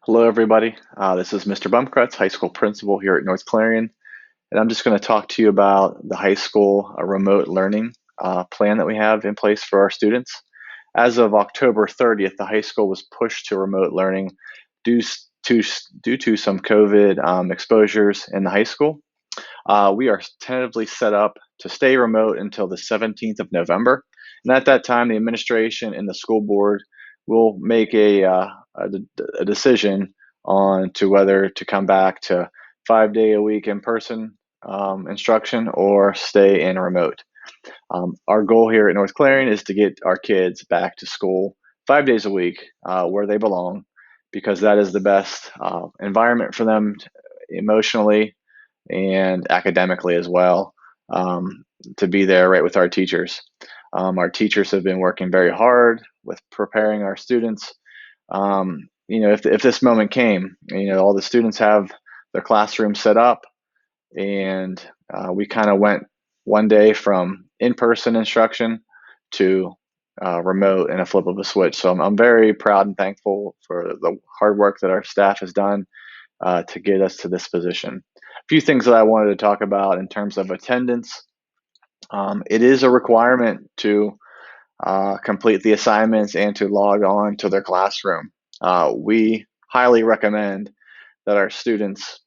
Hello, everybody. This is Mr. Bumkratz, high school principal here at North Clarion, and I'm just going to talk to you about the high school remote learning plan that we have in place for our students. As of October 30th, the high school was pushed to remote learning due to, due to some COVID exposures in the high school. We are tentatively set up to stay remote until the 17th of November. And at that time, the administration and the school board will make a decision on to whether to come back to 5 day a week in person instruction or stay in remote. Our goal here at North Clarion is to get our kids back to school 5 days a week where they belong, because that is the best environment for them emotionally and academically as well, to be there right with our teachers. Our teachers have been working very hard with preparing our students. If this moment came, all the students have their classroom set up, and we kind of went one day from in-person instruction to remote in a flip of a switch. So I'm very proud and thankful for the hard work that our staff has done to get us to this position. A few things that I wanted to talk about in terms of attendance. It is a requirement to complete the assignments and to log on to their classroom. We highly recommend that our students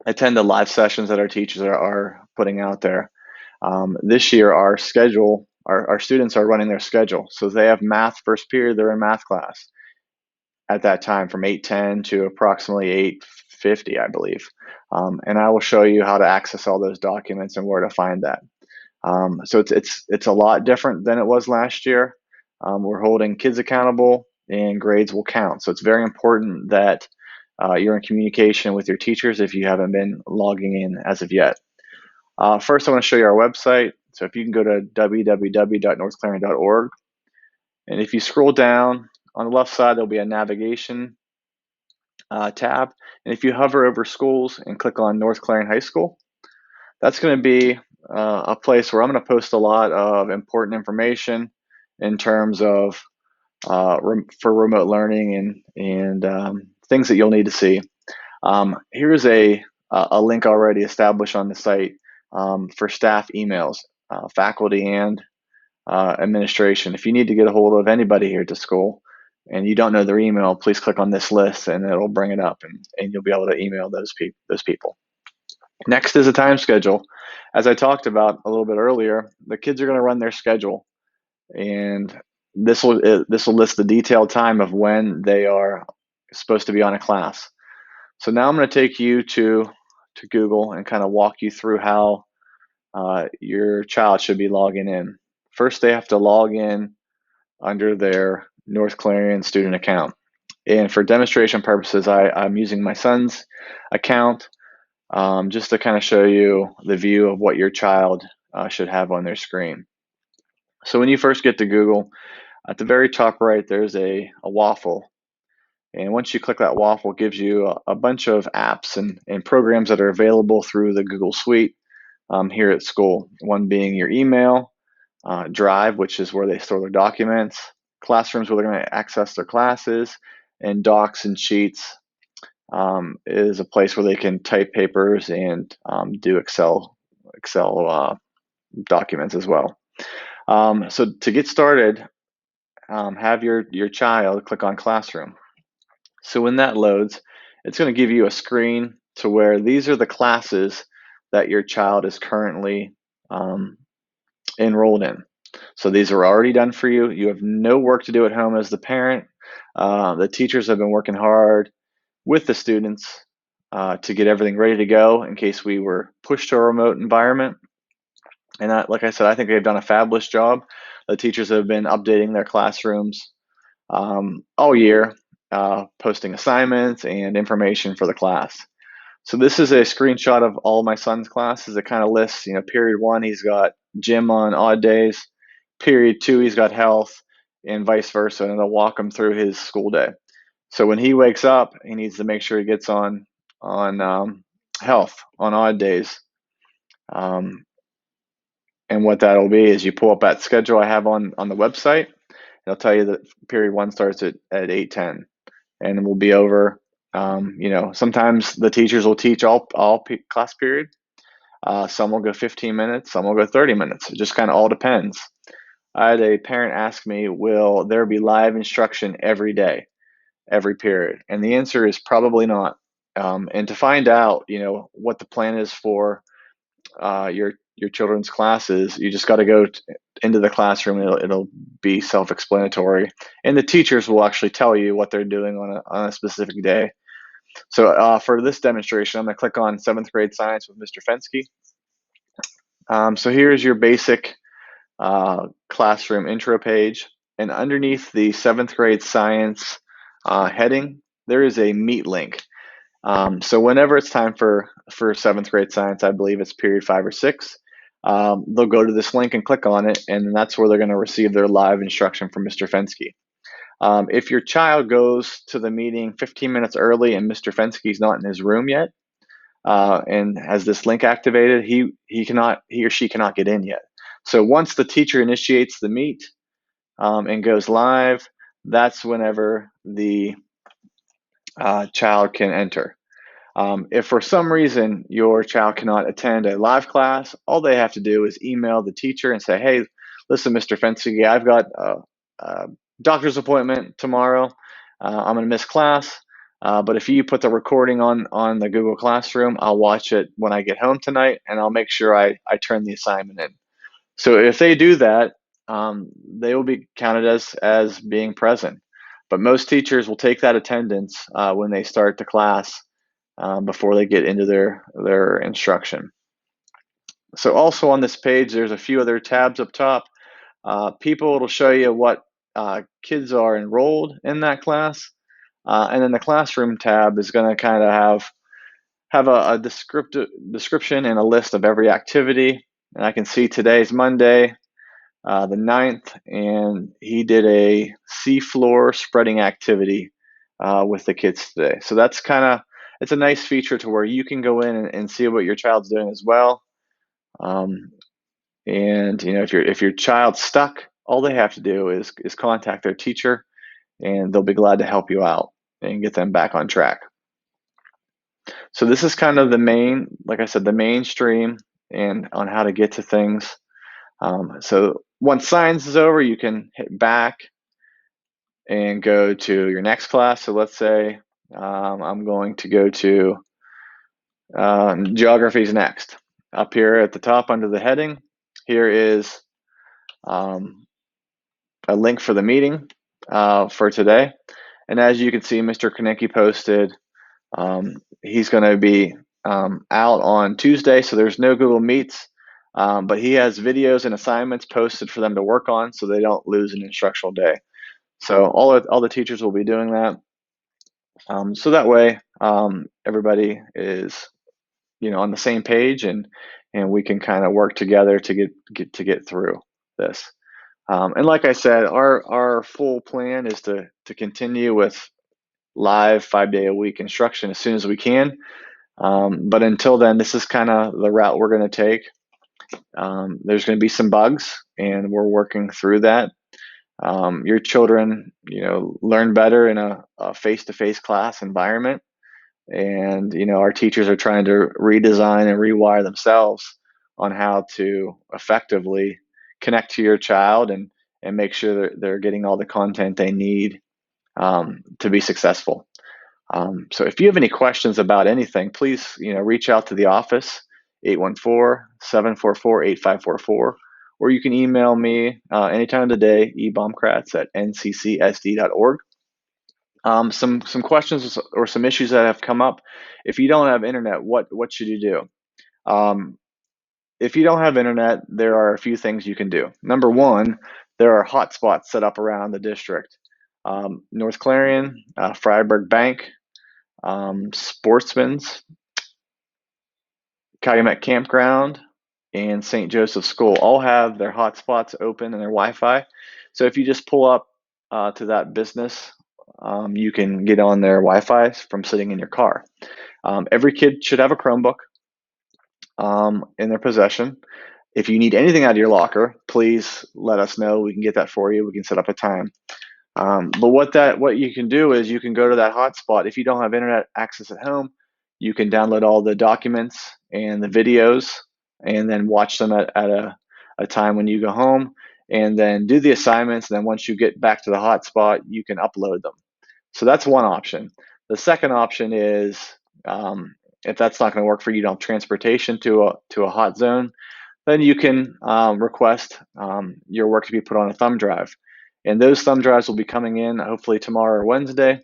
attend the live sessions that our teachers are putting out there. This year, our students are running their schedule. So they have math first period, they're in math class at that time from 8:10 to approximately 8:50, I believe. And I will show you how to access all those documents and where to find that. So it's a lot different than it was last year. We're holding kids accountable, and grades will count. So it's very important that you're in communication with your teachers if you haven't been logging in as of yet. First, I want to show you our website. So if you can go to www.northclarion.org, and if you scroll down on the left side, there'll be a navigation tab. And if you hover over schools and click on North Clarion High School, that's going to be a place where I'm going to post a lot of important information in terms of for remote learning and things that you'll need to see. Here's a link already established on the site for staff emails, faculty and administration. If you need to get a hold of anybody here at the school and you don't know their email, please click on this list and it'll bring it up, and you'll be able to email those people. Next is a time schedule. As I talked about a little bit earlier, the kids are going to run their schedule, and this will list the detailed time of when they are supposed to be on a class. So now I'm going to take you to Google and kind of walk you through how your child should be logging in. First, they have to log in under their North Clarion student account. And for demonstration purposes, I'm using my son's account just to kind of show you the view of what your child should have on their screen. So when you first get to Google, at the very top right, there's a waffle. And once you click that waffle, it gives you a bunch of apps and programs that are available through the Google Suite here at school. One being your email, Drive, which is where they store their documents, Classrooms, where they're going to access their classes, and Docs and Sheets is a place where they can type papers and do Excel documents as well. So to get started, have your child click on Classroom. So when that loads, it's going to give you a screen to where these are the classes that your child is currently enrolled in. So these are already done for you. You have no work to do at home as the parent. The teachers have been working hard with the students to get everything ready to go in case we were pushed to a remote environment. And like I said, I think they've done a fabulous job. The teachers have been updating their classrooms all year, posting assignments and information for the class. So this is a screenshot of all my son's classes. It kind of lists, period 1, he's got gym on odd days. Period 2, he's got health, and vice versa. And it'll walk him through his school day. So when he wakes up, he needs to make sure he gets on health on odd days. And what that'll be is you pull up that schedule I have on the website. It'll tell you that period 1 starts at 8:10, and we'll be over Sometimes the teachers will teach all class period. Some will go 15 minutes, some will go 30 minutes. It just kind of all depends. I had a parent ask me, will there be live instruction every day, every period? And the answer is probably not. And to find out, what the plan is for your children's classes, you just got to go into the classroom. It'll be self-explanatory, and the teachers will actually tell you what they're doing on a specific day. So for this demonstration, I'm going to click on 7th grade science with Mr. Fensky. So here's your basic classroom intro page, and underneath the 7th grade science heading, there is a meet link. So whenever it's time for 7th grade science, I believe it's period 5 or 6, they'll go to this link and click on it, and that's where they're going to receive their live instruction from Mr. Fensky. If your child goes to the meeting 15 minutes early and Mr. Fensky's not in his room yet, and has this link activated, he or she cannot get in yet. So once the teacher initiates the meet and goes live, that's whenever the child can enter. If for some reason your child cannot attend a live class, all they have to do is email the teacher and say, hey, listen, Mr. Fensky, I've got a doctor's appointment tomorrow. I'm going to miss class. But if you put the recording on the Google Classroom, I'll watch it when I get home tonight, and I'll make sure I turn the assignment in. So if they do that, they will be counted as being present. But most teachers will take that attendance when they start the class before they get into their instruction. So also on this page, there's a few other tabs up top. People, it'll show you what kids are enrolled in that class. And then the classroom tab is going to kind of have a description and a list of every activity. And I can see today's Monday, the 9th, and he did a seafloor spreading activity with the kids today. So that's it's a nice feature to where you can go in and see what your child's doing as well. And if your child's stuck, all they have to do is contact their teacher, and they'll be glad to help you out and get them back on track. So this is kind of like I said, the mainstream and on how to get to things. So once science is over, you can hit back and go to your next class. So let's say I'm going to go to geography's next. Up here at the top under the heading, here is a link for the meeting for today. And as you can see, Mr. Konecki posted, he's going to be out on Tuesday, so there's no Google Meets, but he has videos and assignments posted for them to work on so they don't lose an instructional day. So all the teachers will be doing that. So that way everybody is on the same page, and we can kind of work together to get through this. And like I said, our full plan is to continue with live 5-day-a-week instruction as soon as we can. But until then, this is kind of the route we're going to take. There's going to be some bugs, and we're working through that. Your children, learn better in a face-to-face class environment. And, our teachers are trying to redesign and rewire themselves on how to effectively connect to your child and make sure that they're getting all the content they need to be successful. So if you have any questions about anything, please, reach out to the office, 814-744-8544, or you can email me anytime of the day, ebomkratz@nccsd.org. Some questions or some issues that have come up. If you don't have internet, what should you do? If you don't have internet, there are a few things you can do. Number one, there are hotspots set up around the district. North Clarion, Freiburg Bank, Sportsman's, Calumet Campground, and St. Joseph's School all have their hotspots open and their Wi-Fi. So if you just pull up to that business, you can get on their Wi-Fi from sitting in your car. Every kid should have a Chromebook in their possession. If you need anything out of your locker, please let us know. We can get that for you. We can set up a time. But what you can do is you can go to that hotspot. If you don't have internet access at home, you can download all the documents and the videos and then watch them at a time when you go home, and then do the assignments. And then once you get back to the hotspot, you can upload them. So that's one option. The second option is, if that's not going to work for you, you don't have transportation to a hot zone, then you can request your work to be put on a thumb drive. And those thumb drives will be coming in hopefully tomorrow or Wednesday.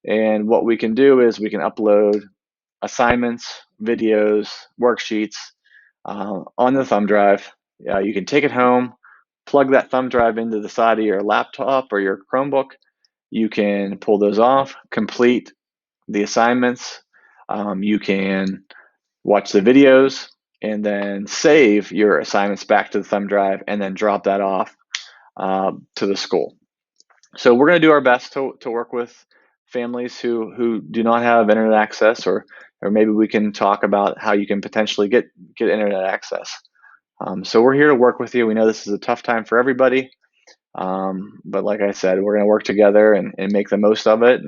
And what we can do is we can upload assignments, videos, worksheets on the thumb drive. You can take it home, plug that thumb drive into the side of your laptop or your Chromebook. You can pull those off, complete the assignments. You can watch the videos, and then save your assignments back to the thumb drive, and then drop that off to the school. So we're going to do our best to work with families who do not have internet access, or maybe we can talk about how you can potentially get internet access. So we're here to work with you. We know this is a tough time for everybody, but like I said, we're going to work together and make the most of it,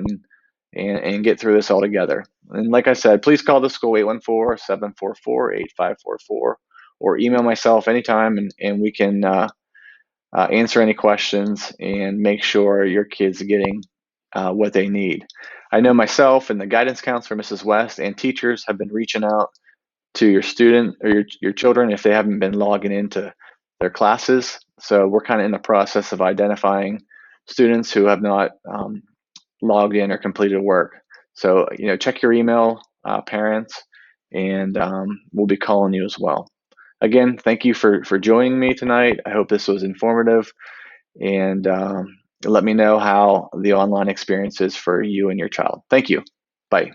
and get through this all together. And like I said, please call the school 814-744-8544, or email myself anytime, and we can answer any questions and make sure your kids are getting what they need. I know myself and the guidance counselor, Mrs. West, and teachers have been reaching out to your student or your children if they haven't been logging into their classes. So we're kind of in the process of identifying students who have not logged in or completed work. So, check your email, parents, and we'll be calling you as well. Again, thank you for joining me tonight. I hope this was informative, and let me know how the online experience is for you and your child. Thank you. Bye.